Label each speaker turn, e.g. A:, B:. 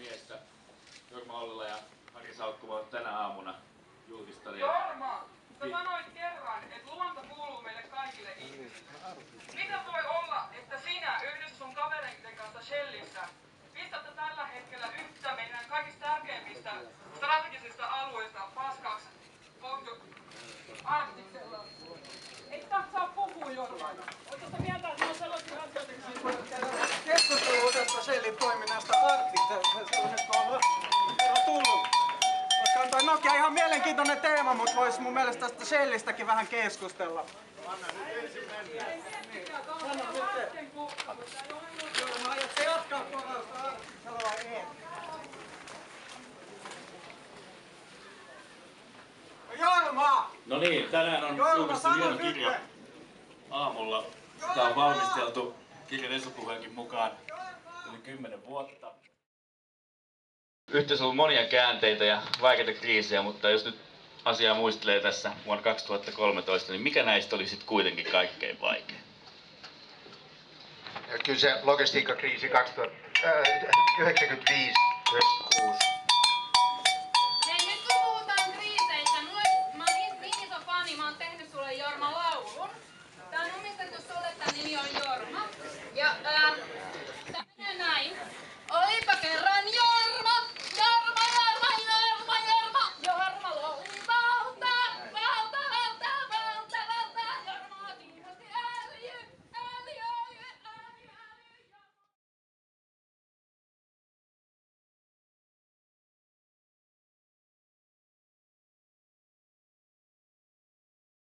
A: miestä, Jorma Ollila ja Ari Saukko, ovat tänä aamuna julkistaneet.
B: Jorma, sä sanoit kerran, että luonto kuuluu meille kaikille ihmisille. Miten voi olla, että sinä yhdessä sun kavereiden kanssa Shellissä pistätte tällä hetkellä yhtä meidän kaikista tärkeimmistä strategisista alueista paskaksi Arktiksella? Ei tästä saa puhua, Jorma. Oletko sä mieltä, että ne on sellaisia asioita,
C: Keskustelu tästä Shellin toiminnasta Arktiksella on tullut. Koska on toi Nokia ihan mielenkiintoinen teema, mutta vois mun mielestä tästä Shellistäkin vähän keskustella. Anna nyt ensin mennä. Sano sitten. Jorma, aiotko jatkaa porausta Arktiksella vai ei? Jorma!
A: No niin, tänään on julkistettu hieno kirja aamulla. Sitä on valmisteltu kirjan esipuheenkin mukaan yli 10 vuotta. Yhteensä on ollut monia käänteitä ja vaikeita kriisejä, mutta jos nyt asiaa muistelee tässä vuonna 2013, niin mikä näistä oli sitten kuitenkin kaikkein vaikein?
D: Kyllä se logistiikkakriisi 1995-1996